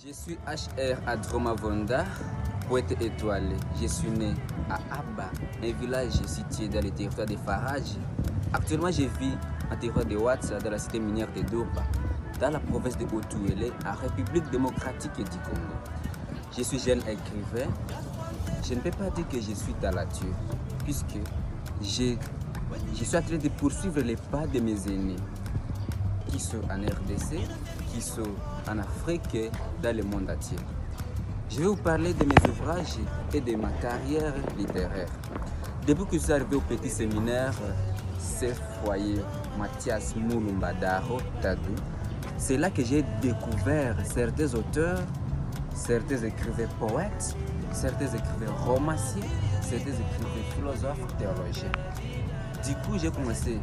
Je suis HR Adromavonda, poète étoilé. Je suis né à Abba, un village situé dans le territoire de Farage. Actuellement, je vis en territoire de Ouatsa, dans la cité minière de Durba, dans la province de Haut-Ouélé, en République démocratique du Congo. Je suis jeune écrivain. Je ne peux pas dire que je suis dans la nature, puisque je suis en train de poursuivre les pas de mes aînés, qui sont en RDC, qui sont en Afrique et dans le monde entier. Je vais vous parler de mes ouvrages et de ma carrière littéraire. Depuis que je suis arrivé au petit séminaire, c'est foyer Mathias Mulumbadaro Tadou, c'est là que j'ai découvert certains auteurs, certains écrivains poètes, certains écrivains romanciers, certains écrivains philosophes, théologiens. Du coup, j'ai commencé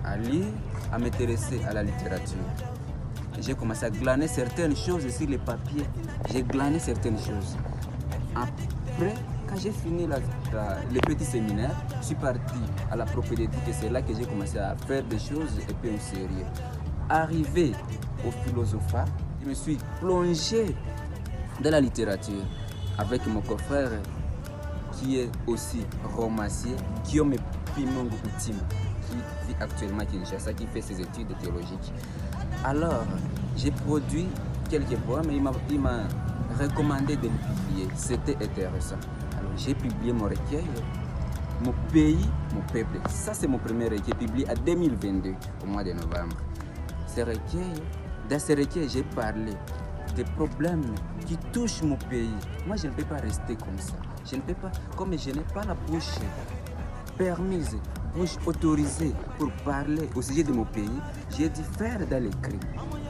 à lire, à m'intéresser à la littérature. J'ai commencé à glaner certaines choses sur les papiers. J'ai glané certaines choses. Après, quand j'ai fini le petit séminaire, je suis parti à la propédeutique et c'est là que j'ai commencé à faire des choses et puis en sérieux. Arrivé au philosophat, je me suis plongé dans la littérature avec mon confrère qui est aussi romancier, Guillaume Pimongo Outima, qui vit actuellement à Kinshasa, qui fait ses études théologiques. Alors, j'ai produit quelques poèmes et il m'a recommandé de le publier. C'était intéressant. Alors, j'ai publié mon recueil, Mon pays, mon peuple. Ça, c'est mon premier recueil publié en 2022, au mois de novembre. Dans ce recueil, j'ai parlé des problèmes qui touchent mon pays. Moi, je ne peux pas rester comme ça. Je ne peux pas, comme je n'ai pas la bouche permise, bouche autorisée pour parler au sujet de mon pays, j'ai dû faire dans l'écrit.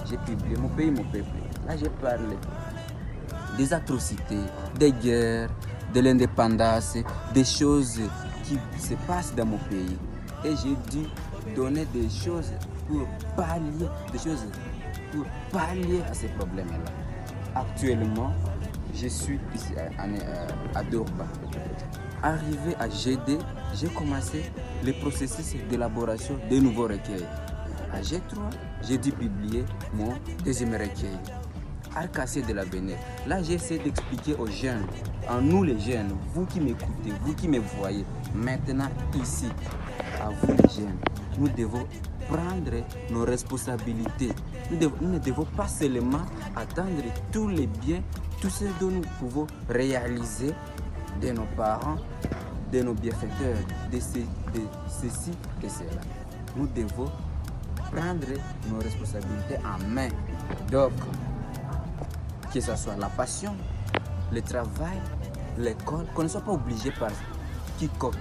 J'ai publié Mon pays, mon peuple. Là, j'ai parlé des atrocités, des guerres, de l'indépendance, des choses qui se passent dans mon pays. Et j'ai dû donner des choses pour pallier, à ces problèmes-là. Actuellement, je suis ici à Durba. Arrivé à GD, j'ai commencé le processus d'élaboration de nouveaux recueils. À G3, j'ai dû publier mon deuxième recueil, Arcassé de l'avenir. Là, j'essaie d'expliquer aux jeunes, à nous les jeunes, vous qui m'écoutez, vous qui me voyez, maintenant ici, à vous les jeunes, nous devons prendre nos responsabilités. Nous ne devons pas seulement attendre tous les biens, tout ce dont nous pouvons réaliser de nos parents, de nos bienfaiteurs, de ceci, de cela. Nous devons prendre nos responsabilités en main. Donc, que ce soit la passion, le travail, l'école, qu'on ne soit pas obligé par quiconque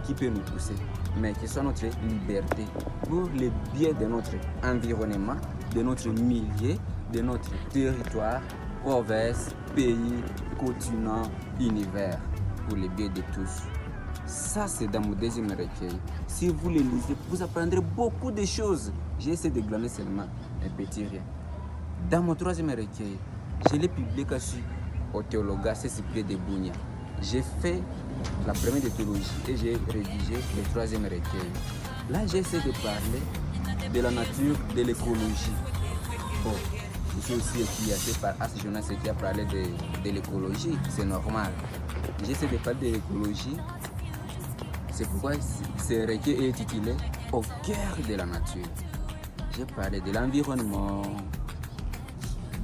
qui peut nous pousser, mais que ce soit notre liberté pour le bien de notre environnement, de notre milieu, de notre territoire, province, pays, continent, univers, pour le bien de tous. Ça, c'est dans mon deuxième recueil. Si vous le lisez, vous apprendrez beaucoup de choses. J'ai essayé de glaner seulement un petit rien. Dans mon troisième recueil, je l'ai publié quand je suis au théologat Cyprien de Bounia. J'ai fait la première de théologie et j'ai rédigé le troisième recueil. Là, j'ai essayé de parler de la nature, de l'écologie. Bon, je suis aussi influencé par As Jonas qui a parlé de l'écologie, c'est normal. J'essaie de parler de l'écologie, c'est pourquoi ce recueil est intitulé Au cœur de la nature. J'ai parlé de l'environnement,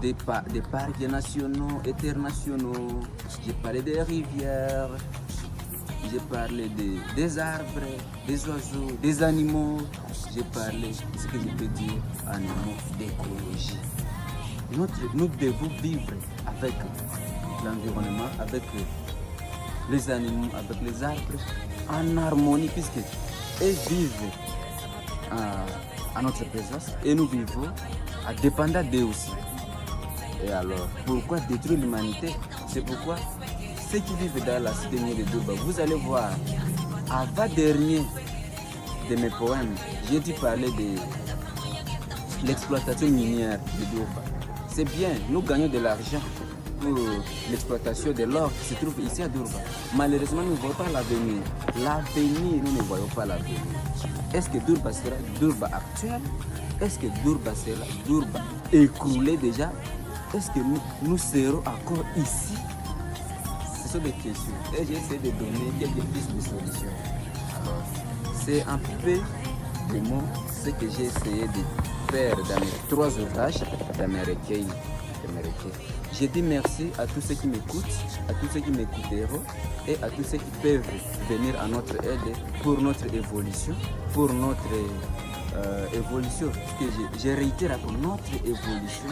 des parcs nationaux, internationaux, j'ai parlé des rivières, j'ai parlé des arbres, des oiseaux, des animaux, j'ai parlé de ce que je peux dire en un mot d'écologie. Nous devons vivre avec l'environnement, avec les animaux, avec les arbres, en harmonie, puisque eux vivent à notre présence et nous vivons à dépendant d'eux aussi. Et alors, pourquoi détruire l'humanité? C'est pourquoi ceux qui vivent dans la cité minière de Durba, vous allez voir, avant-dernier de mes poèmes, j'ai dû parler de l'exploitation minière de Durba. C'est bien, nous gagnons de l'argent pour l'exploitation de l'or qui se trouve ici à Durba. Malheureusement, nous ne voyons pas l'avenir. L'avenir, nous ne voyons pas l'avenir. Est-ce que Durba sera Durba actuel? Est-ce que Durba sera Durba écroulé déjà? est-ce que nous serons encore ici? Ce sont des questions. Et j'essaie de donner quelques pistes de solutions. Alors, c'est un peu de mots ce que j'ai essayé de faire dans mes 3 ouvrages, dans mes recueils. Je dis merci à tous ceux qui m'écoutent, à tous ceux qui m'écouteront et à tous ceux qui peuvent venir à notre aide pour notre évolution, évolution. Je réitère pour notre évolution.